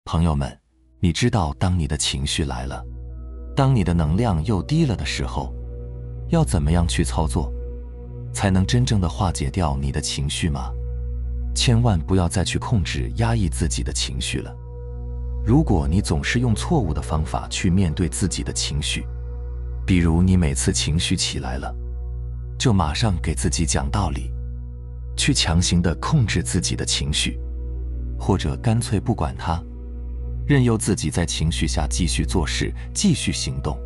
朋友们，你知道当你的情绪来了，当你的能量又低了的时候，要怎么样去操作，才能真正的化解掉你的情绪吗？千万不要再去控制、压抑自己的情绪了。如果你总是用错误的方法去面对自己的情绪，比如你每次情绪起来了，就马上给自己讲道理，去强行的控制自己的情绪，或者干脆不管它，任由自己在情绪下继续做事、继续行动，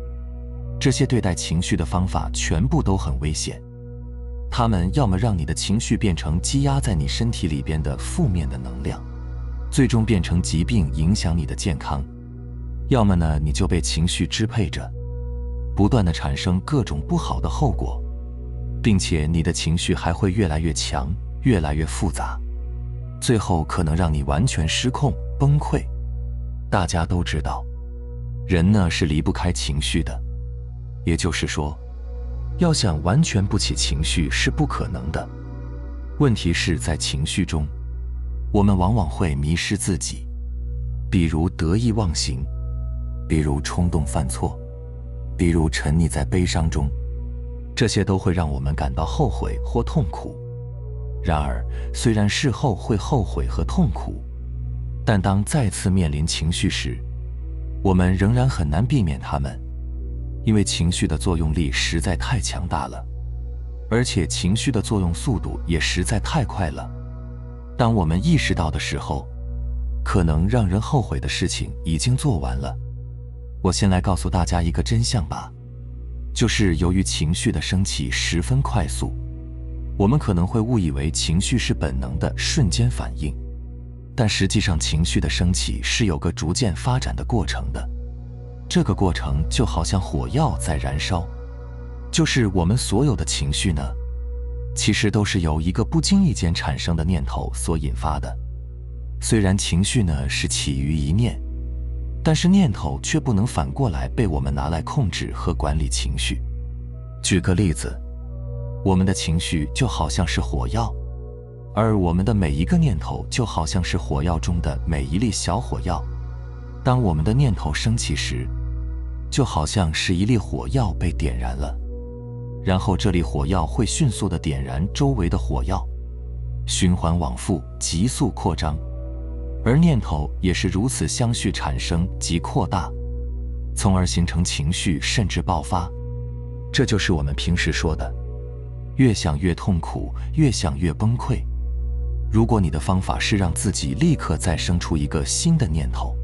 这些对待情绪的方法全部都很危险。它们要么让你的情绪变成积压在你身体里边的负面的能量，最终变成疾病影响你的健康；要么呢，你就被情绪支配着，不断地产生各种不好的后果，并且你的情绪还会越来越强、越来越复杂，最后可能让你完全失控、崩溃。大家都知道，人呢是离不开情绪的，也就是说，要想完全不起情绪是不可能的。问题是在情绪中，我们往往会迷失自己，比如得意忘形，比如冲动犯错，比如沉溺在悲伤中，这些都会让我们感到后悔或痛苦。然而，虽然事后会后悔和痛苦，但当再次面临情绪时，我们仍然很难避免它们，因为情绪的作用力实在太强大了，而且情绪的作用速度也实在太快了。当我们意识到的时候，可能让人后悔的事情已经做完了。我先来告诉大家一个真相吧，就是由于情绪的升起十分快速，我们可能会误以为情绪是本能的瞬间反应，但实际上情绪的升起是有个逐渐发展的过程的。这个过程就好像火药在燃烧，就是我们所有的情绪呢，其实都是由一个不经意间产生的念头所引发的。虽然情绪呢是起于一念，但是念头却不能反过来被我们拿来控制和管理情绪。举个例子，我们的情绪就好像是火药，而我们的每一个念头就好像是火药中的每一粒小火药。当我们的念头升起时，就好像是一粒火药被点燃了，然后这粒火药会迅速地点燃周围的火药，循环往复，急速扩张。而念头也是如此相续产生及扩大，从而形成情绪甚至爆发。这就是我们平时说的越想越痛苦，越想越崩溃。如果你的方法是让自己立刻再生出一个新的念头，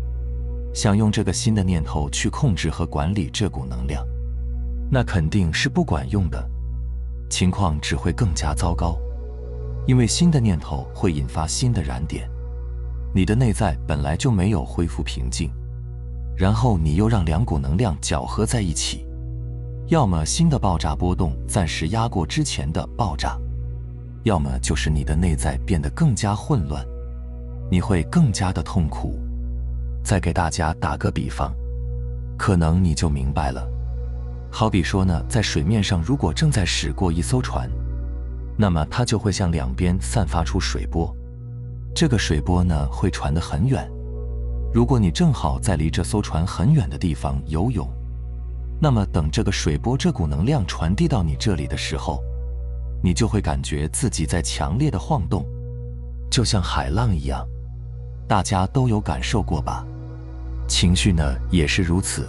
想用这个新的念头去控制和管理这股能量，那肯定是不管用的，情况只会更加糟糕。因为新的念头会引发新的燃点，你的内在本来就没有恢复平静，然后你又让两股能量搅合在一起，要么新的爆炸波动暂时压过之前的爆炸，要么就是你的内在变得更加混乱，你会更加的痛苦。再给大家打个比方，可能你就明白了。好比说呢，在水面上如果正在驶过一艘船，那么它就会向两边散发出水波，这个水波呢会传得很远。如果你正好在离这艘船很远的地方游泳，那么等这个水波这股能量传递到你这里的时候，你就会感觉自己在强烈的晃动，就像海浪一样。大家都有感受过吧？情绪呢也是如此，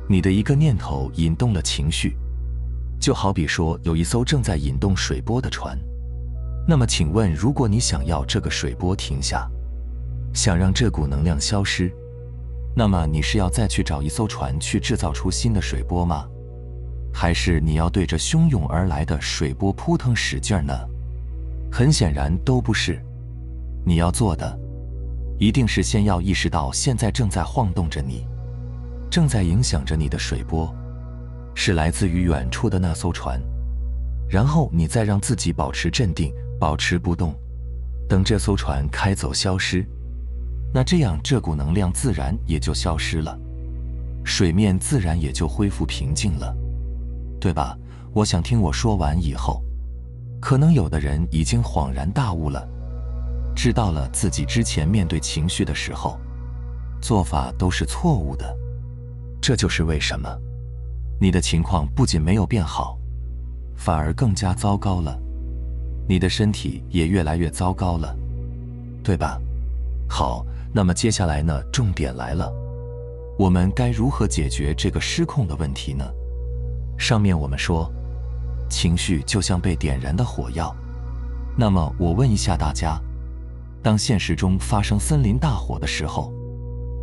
你的一个念头引动了情绪，就好比说有一艘正在引动水波的船，那么请问，如果你想要这个水波停下，想让这股能量消失，那么你是要再去找一艘船去制造出新的水波吗？还是你要对着汹涌而来的水波扑腾使劲呢？很显然都不是。你要做的一定是先要意识到现在正在晃动着你，正在影响着你的水波是来自于远处的那艘船，然后你再让自己保持镇定，保持不动，等这艘船开走消失，那这样这股能量自然也就消失了，水面自然也就恢复平静了，对吧？我想听我说完以后，可能有的人已经恍然大悟了，知道了自己之前面对情绪的时候，做法都是错误的。这就是为什么你的情况不仅没有变好，反而更加糟糕了，你的身体也越来越糟糕了，对吧？好，那么接下来呢，重点来了，我们该如何解决这个失控的问题呢？上面我们说，情绪就像被点燃的火药。那么我问一下大家，当现实中发生森林大火的时候，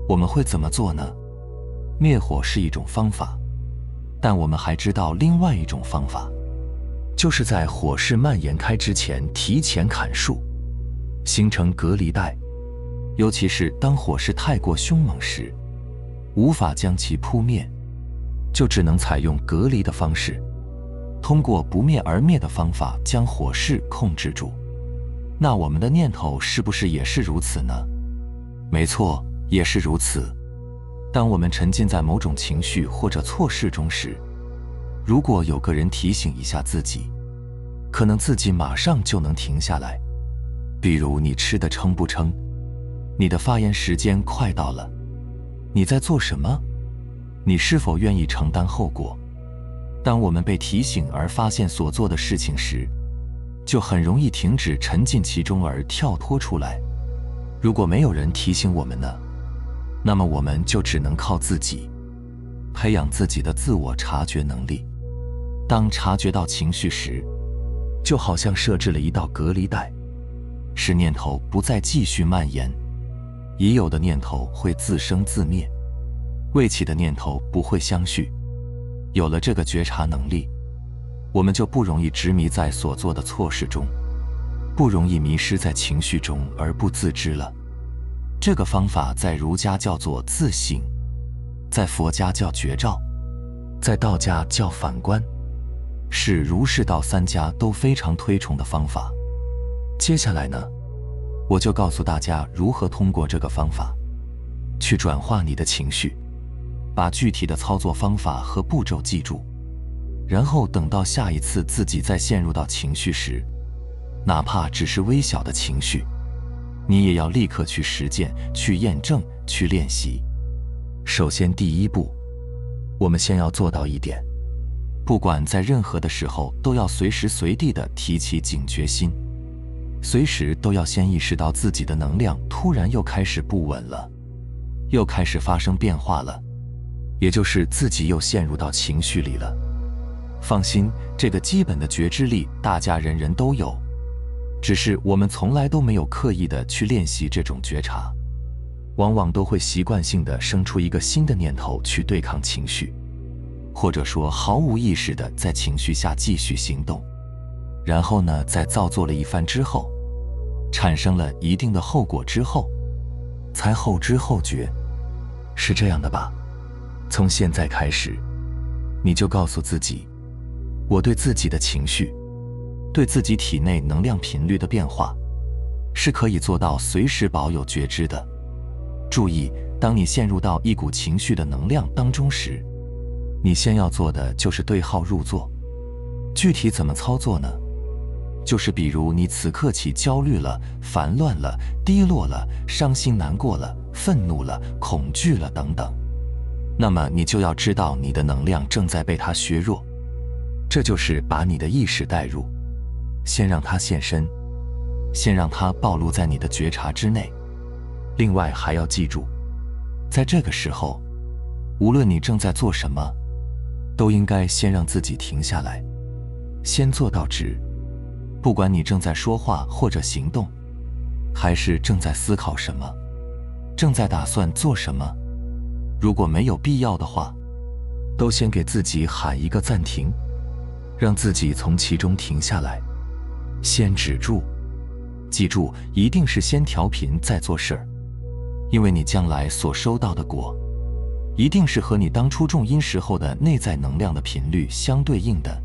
我们会怎么做呢？灭火是一种方法，但我们还知道另外一种方法，就是在火势蔓延开之前提前砍树，形成隔离带。尤其是当火势太过凶猛时，无法将其扑灭，就只能采用隔离的方式，通过不灭而灭的方法将火势控制住。那我们的念头是不是也是如此呢？没错，也是如此。当我们沉浸在某种情绪或者错事中时，如果有个人提醒一下自己，可能自己马上就能停下来。比如你吃得撑不撑？你的发言时间快到了，你在做什么？你是否愿意承担后果？当我们被提醒而发现所做的事情时，就很容易停止沉浸其中而跳脱出来。如果没有人提醒我们呢？那么我们就只能靠自己，培养自己的自我察觉能力。当察觉到情绪时，就好像设置了一道隔离带，使念头不再继续蔓延。已有的念头会自生自灭，未起的念头不会相续。有了这个觉察能力，我们就不容易执迷在所做的错事中，不容易迷失在情绪中而不自知了。这个方法在儒家叫做自省，在佛家叫觉照，在道家叫反观，是儒释道三家都非常推崇的方法。接下来呢，我就告诉大家如何通过这个方法去转化你的情绪，把具体的操作方法和步骤记住，然后等到下一次自己再陷入到情绪时，哪怕只是微小的情绪，你也要立刻去实践、去验证、去练习。首先第一步，我们先要做到一点，不管在任何的时候都要随时随地地提起警觉心，随时都要先意识到自己的能量突然又开始不稳了，又开始发生变化了，也就是自己又陷入到情绪里了。放心，这个基本的觉知力大家人人都有，只是我们从来都没有刻意的去练习这种觉察，往往都会习惯性的生出一个新的念头去对抗情绪，或者说毫无意识的在情绪下继续行动，然后呢，在造作了一番之后，产生了一定的后果之后，才后知后觉，是这样的吧？从现在开始，你就告诉自己，我对自己的情绪，对自己体内能量频率的变化，是可以做到随时保有觉知的。注意，当你陷入到一股情绪的能量当中时，你先要做的就是对号入座。具体怎么操作呢？就是比如你此刻起焦虑了、烦乱了、低落了、伤心难过了、愤怒了、恐惧了等等，那么你就要知道你的能量正在被它削弱，这就是把你的意识带入，先让它现身，先让它暴露在你的觉察之内。另外还要记住，在这个时候，无论你正在做什么，都应该先让自己停下来，先做到止。不管你正在说话或者行动，还是正在思考什么，正在打算做什么，如果没有必要的话，都先给自己喊一个暂停，让自己从其中停下来，先止住。记住，一定是先调频再做事儿，因为你将来所收到的果，一定是和你当初种因时候的内在能量的频率相对应的。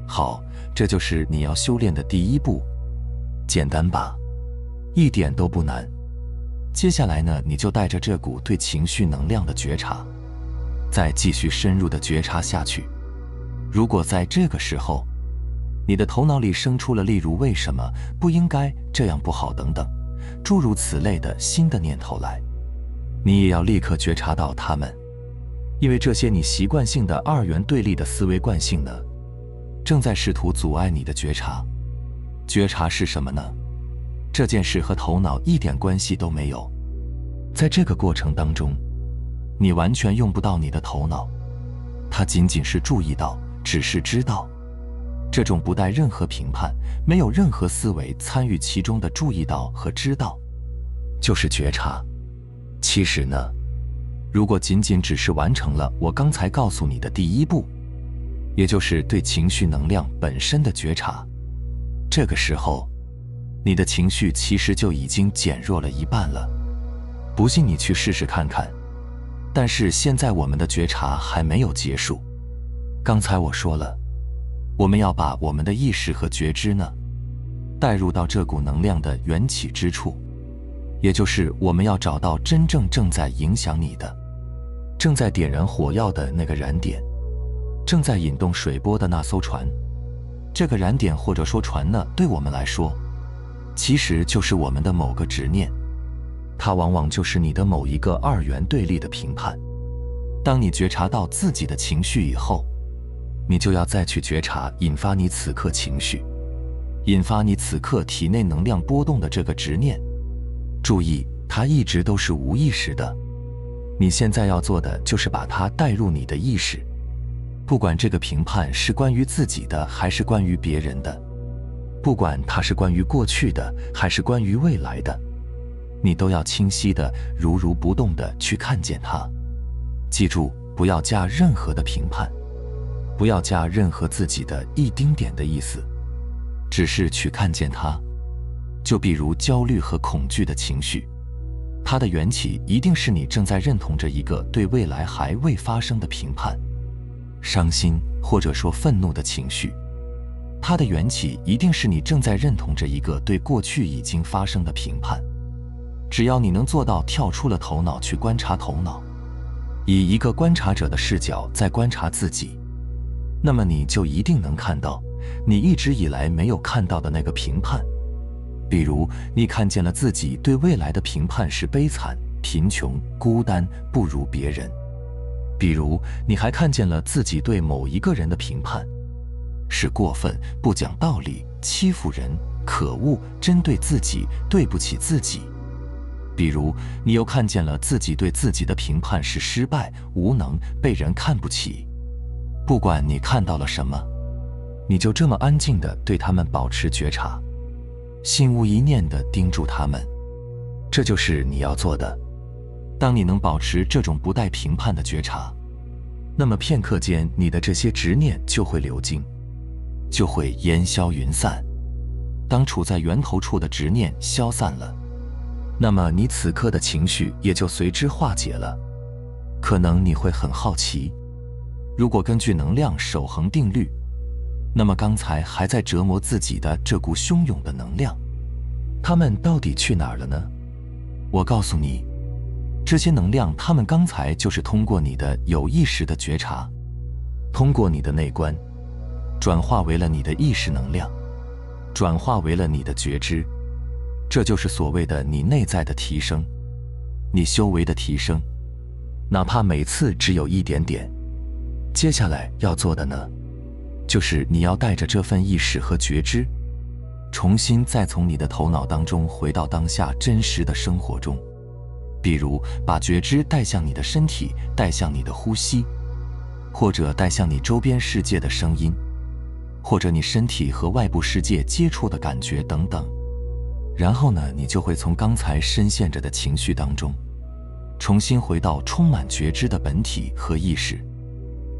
好，这就是你要修炼的第一步，简单吧？一点都不难。接下来呢，你就带着这股对情绪能量的觉察，再继续深入的觉察下去。如果在这个时候，你的头脑里生出了例如为什么、不应该、这样不好等等，诸如此类的新的念头来，你也要立刻觉察到它们，因为这些你习惯性的二元对立的思维惯性呢，正在试图阻碍你的觉察。觉察是什么呢？这件事和头脑一点关系都没有。在这个过程当中，你完全用不到你的头脑，它仅仅是注意到，只是知道。这种不带任何评判，没有任何思维参与其中的注意到和知道，就是觉察。其实呢，如果仅仅只是完成了我刚才告诉你的第一步，也就是对情绪能量本身的觉察，这个时候，你的情绪其实就已经减弱了一半了。不信你去试试看看。但是现在我们的觉察还没有结束。刚才我说了，我们要把我们的意识和觉知呢，带入到这股能量的缘起之处，也就是我们要找到真正正在影响你的，正在点燃火药的那个燃点，正在引动水波的那艘船。这个燃点或者说船呢，对我们来说，其实就是我们的某个执念，它往往就是你的某一个二元对立的评判。当你觉察到自己的情绪以后，你就要再去觉察引发你此刻情绪、引发你此刻体内能量波动的这个执念。注意，它一直都是无意识的。你现在要做的就是把它带入你的意识，不管这个评判是关于自己的还是关于别人的，不管它是关于过去的还是关于未来的，你都要清晰的、如如不动的去看见它。记住，不要加任何的评判，不要加任何自己的一丁点的意思，只是去看见它。就比如焦虑和恐惧的情绪，它的缘起一定是你正在认同着一个对未来还未发生的评判。伤心或者说愤怒的情绪，它的缘起一定是你正在认同着一个对过去已经发生的评判。只要你能做到跳出了头脑去观察头脑，以一个观察者的视角在观察自己，那么你就一定能看到你一直以来没有看到的那个评判。比如你看见了自己对未来的评判是悲惨、贫穷、孤单、不如别人。比如你还看见了自己对某一个人的评判是过分、不讲道理、欺负人、可恶、针对自己、对不起自己。比如你又看见了自己对自己的评判是失败、无能、被人看不起。不管你看到了什么，你就这么安静地对他们保持觉察，心无一念地盯住他们。这就是你要做的。当你能保持这种不带评判的觉察，那么片刻间你的这些执念就会流经，就会烟消云散。当处在源头处的执念消散了，那么你此刻的情绪也就随之化解了。可能你会很好奇，如果根据能量守恒定律，那么刚才还在折磨自己的这股汹涌的能量，它们到底去哪儿了呢？我告诉你，这些能量它们刚才就是通过你的有意识的觉察，通过你的内观，转化为了你的意识能量，转化为了你的觉知。这就是所谓的你内在的提升，你修为的提升，哪怕每次只有一点点。接下来要做的呢，就是你要带着这份意识和觉知，重新再从你的头脑当中回到当下真实的生活中。比如把觉知带向你的身体，带向你的呼吸，或者带向你周边世界的声音，或者你身体和外部世界接触的感觉等等。然后呢，你就会从刚才深陷着的情绪当中，重新回到充满觉知的本体和意识。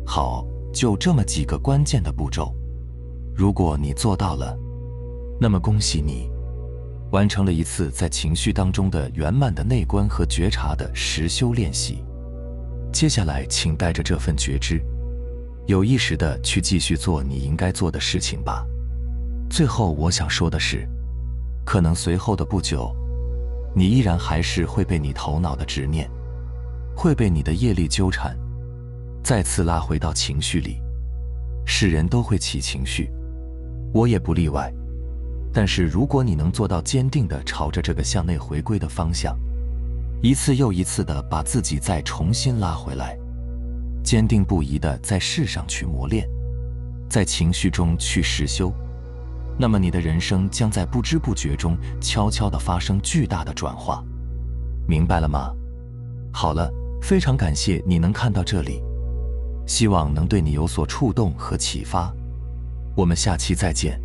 好，就这么几个关键的步骤，如果你做到了，那么恭喜你，完成了一次在情绪当中的圆满的内观和觉察的实修练习。接下来请带着这份觉知，有意识地去继续做你应该做的事情吧。最后我想说的是，可能随后的不久，你依然还是会被你头脑的执念，会被你的业力纠缠，再次拉回到情绪里。是人都会起情绪，我也不例外。但是如果你能做到坚定地朝着这个向内回归的方向，一次又一次地把自己再重新拉回来，坚定不移地在事上去磨练，在情绪中去实修，那么你的人生将在不知不觉中悄悄地发生巨大的转化。明白了吗？好了，非常感谢你能看到这里，希望能对你有所触动和启发。我们下期再见。